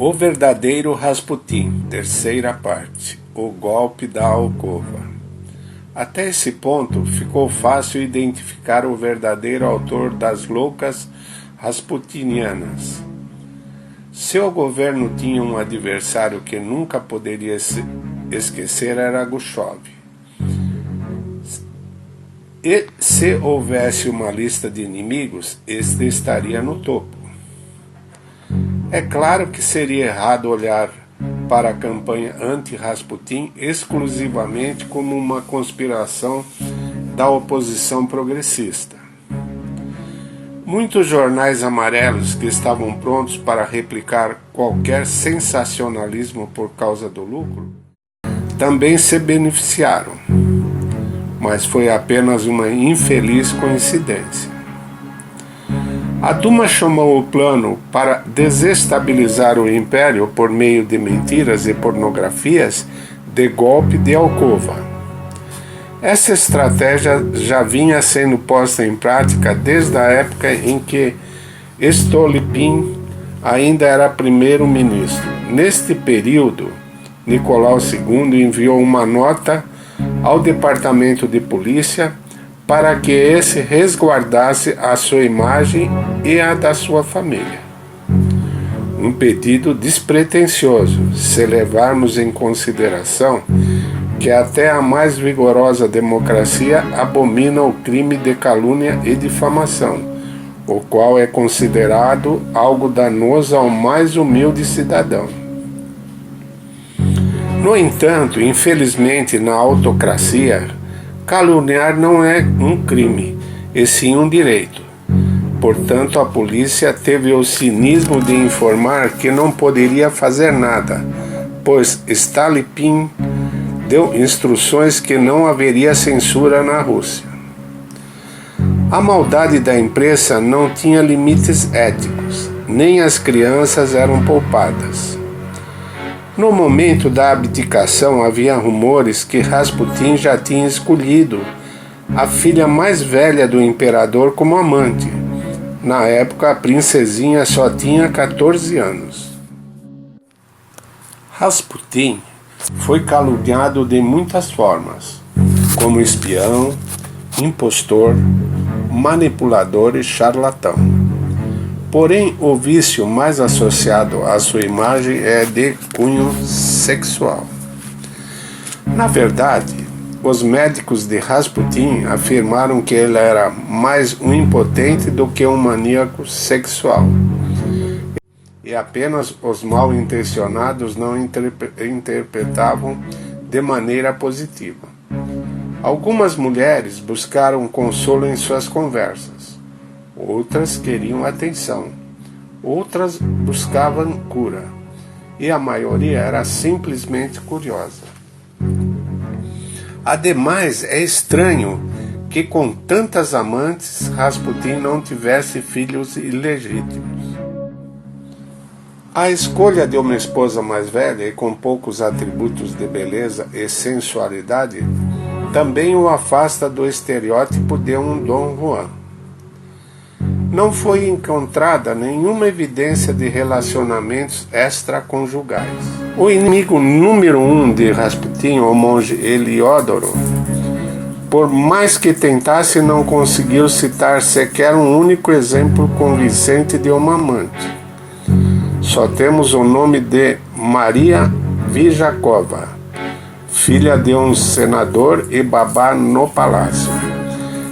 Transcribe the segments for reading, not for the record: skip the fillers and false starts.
O verdadeiro Rasputin, terceira parte, o golpe da alcova. Até esse ponto, ficou fácil identificar o verdadeiro autor das loucas rasputinianas. Seu governo tinha um adversário que nunca poderia esquecer, era Gushov. E se houvesse uma lista de inimigos, este estaria no topo. É claro que seria errado olhar para a campanha anti-Rasputin exclusivamente como uma conspiração da oposição progressista. Muitos jornais amarelos que estavam prontos para replicar qualquer sensacionalismo por causa do lucro também se beneficiaram, mas foi apenas uma infeliz coincidência. A Duma chamou o plano para desestabilizar o império por meio de mentiras e pornografias de golpe de alcova. Essa estratégia já vinha sendo posta em prática desde a época em que Stolypin ainda era primeiro-ministro. Neste período, Nicolau II enviou uma nota ao Departamento de Polícia para que esse resguardasse a sua imagem e a da sua família. Um pedido despretensioso, se levarmos em consideração que até a mais vigorosa democracia abomina o crime de calúnia e difamação, o qual é considerado algo danoso ao mais humilde cidadão. No entanto, infelizmente, na autocracia, caluniar não é um crime, e sim um direito. Portanto, a polícia teve o cinismo de informar que não poderia fazer nada, pois Stolypin deu instruções que não haveria censura na Rússia. A maldade da imprensa não tinha limites éticos, nem as crianças eram poupadas. No momento da abdicação, havia rumores que Rasputin já tinha escolhido a filha mais velha do imperador como amante. Na época, a princesinha só tinha 14 anos. Rasputin foi caluniado de muitas formas, como espião, impostor, manipulador e charlatão. Porém, o vício mais associado à sua imagem é de cunho sexual. Na verdade, os médicos de Rasputin afirmaram que ele era mais um impotente do que um maníaco sexual. E apenas os mal intencionados não interpretavam de maneira positiva. Algumas mulheres buscaram consolo em suas conversas. Outras queriam atenção, outras buscavam cura, e a maioria era simplesmente curiosa. Ademais, é estranho que com tantas amantes, Rasputin não tivesse filhos ilegítimos. A escolha de uma esposa mais velha e com poucos atributos de beleza e sensualidade também o afasta do estereótipo de um Dom Juan. Não foi encontrada nenhuma evidência de relacionamentos extraconjugais. O inimigo número 1 de Rasputin, o monge Heliodoro, por mais que tentasse, não conseguiu citar sequer um único exemplo convincente de uma amante. Só temos o nome de Maria Vijakova, filha de um senador e babá no palácio.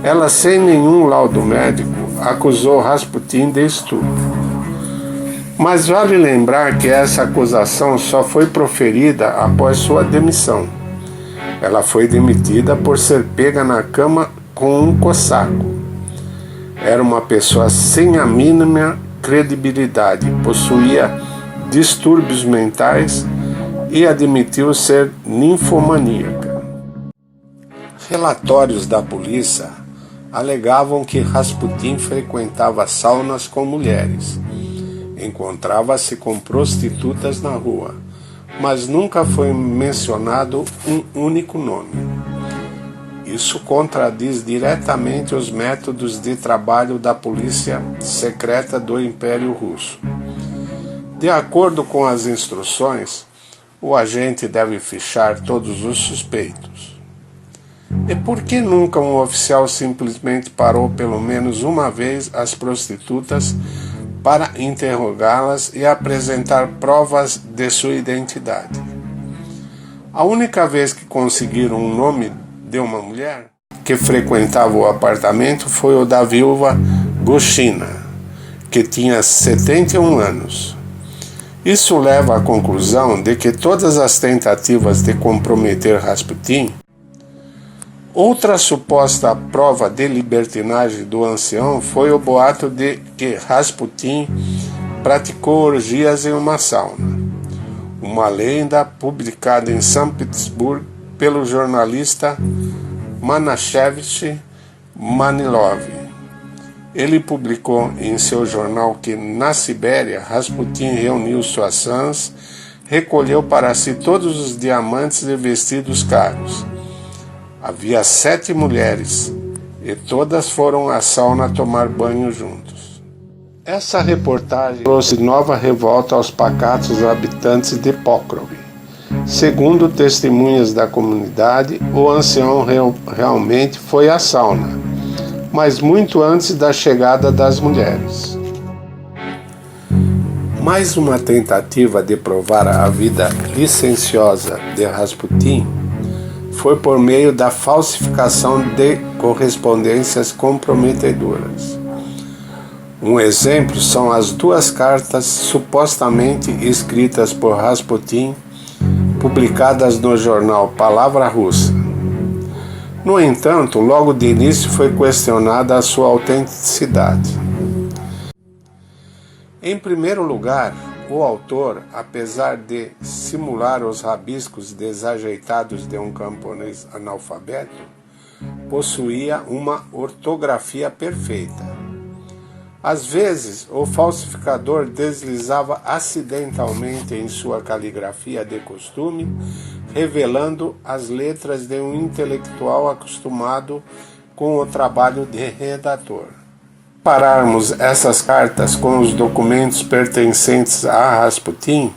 Ela, sem nenhum laudo médico, acusou Rasputin de estupro. Mas vale lembrar que essa acusação só foi proferida após sua demissão. Ela foi demitida por ser pega na cama com um cossaco. Era uma pessoa sem a mínima credibilidade, possuía distúrbios mentais e admitiu ser ninfomaníaca. Relatórios da polícia alegavam que Rasputin frequentava saunas com mulheres, encontrava-se com prostitutas na rua, mas nunca foi mencionado um único nome. Isso contradiz diretamente os métodos de trabalho da polícia secreta do Império Russo. De acordo com as instruções, o agente deve fichar todos os suspeitos. E por que nunca um oficial simplesmente parou pelo menos uma vez as prostitutas para interrogá-las e apresentar provas de sua identidade? A única vez que conseguiram um nome de uma mulher que frequentava o apartamento foi o da viúva Gushina, que tinha 71 anos. Isso leva à conclusão de que todas as tentativas de comprometer Rasputin. Outra suposta prova de libertinagem do ancião foi o boato de que Rasputin praticou orgias em uma sauna. Uma lenda publicada em São Petersburgo pelo jornalista Manashevich Manilov. Ele publicou em seu jornal que, na Sibéria, Rasputin reuniu suas fãs, recolheu para si todos os diamantes e vestidos caros. Havia 7 mulheres, e todas foram à sauna tomar banho juntos. Essa reportagem trouxe nova revolta aos pacatos habitantes de Pokrov. Segundo testemunhas da comunidade, o ancião realmente foi à sauna, mas muito antes da chegada das mulheres. Mais uma tentativa de provar a vida licenciosa de Rasputin foi por meio da falsificação de correspondências comprometedoras. Um exemplo são as 2 cartas supostamente escritas por Rasputin, publicadas no jornal Palavra Russa. No entanto, logo de início foi questionada a sua autenticidade. Em primeiro lugar, o autor, apesar de simular os rabiscos desajeitados de um camponês analfabeto, possuía uma ortografia perfeita. Às vezes, o falsificador deslizava acidentalmente em sua caligrafia de costume, revelando as letras de um intelectual acostumado com o trabalho de redator. Compararmos essas cartas com os documentos pertencentes a Rasputin,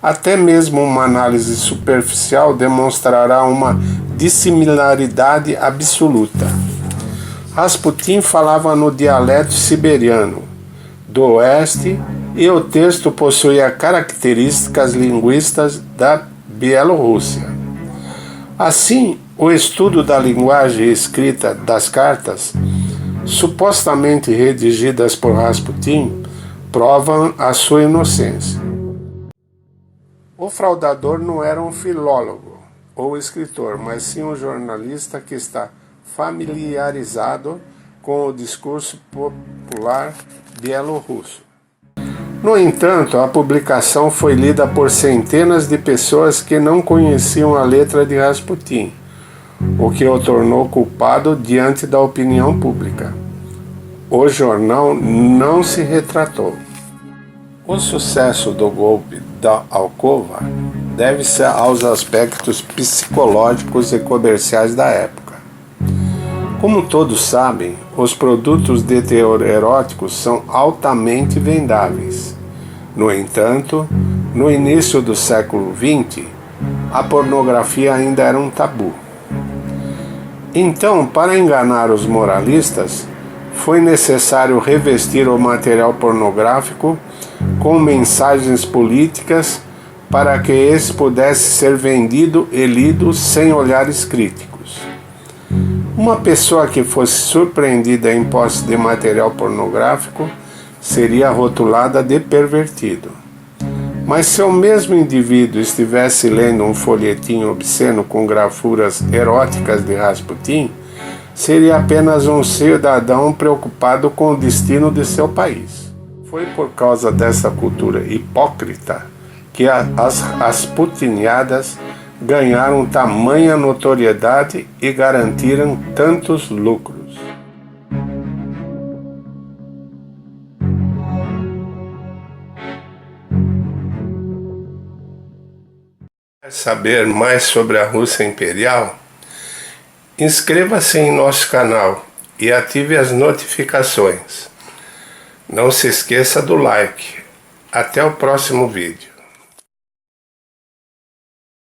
até mesmo uma análise superficial demonstrará uma dissimilaridade absoluta. Rasputin falava no dialeto siberiano do oeste e o texto possuía características linguísticas da Bielorrússia. Assim, o estudo da linguagem escrita das cartas, supostamente redigidas por Rasputin, provam a sua inocência. O fraudador não era um filólogo ou escritor, mas sim um jornalista que está familiarizado com o discurso popular bielorrusso. No entanto, a publicação foi lida por centenas de pessoas que não conheciam a letra de Rasputin, o que o tornou culpado diante da opinião pública. O jornal não se retratou. O sucesso do golpe da Alcova deve-se aos aspectos psicológicos e comerciais da época. Como todos sabem, os produtos de teor erótico são altamente vendáveis. No entanto, no início do século XX, a pornografia ainda era um tabu. Então, para enganar os moralistas, foi necessário revestir o material pornográfico com mensagens políticas para que esse pudesse ser vendido e lido sem olhares críticos. Uma pessoa que fosse surpreendida em posse de material pornográfico seria rotulada de pervertido. Mas se o mesmo indivíduo estivesse lendo um folhetim obsceno com gravuras eróticas de Rasputin, seria apenas um cidadão preocupado com o destino de seu país. Foi por causa dessa cultura hipócrita que as rasputiniadas ganharam tamanha notoriedade e garantiram tantos lucros. Quer saber mais sobre a Rússia Imperial? Inscreva-se em nosso canal e ative as notificações. Não se esqueça do like. Até o próximo vídeo.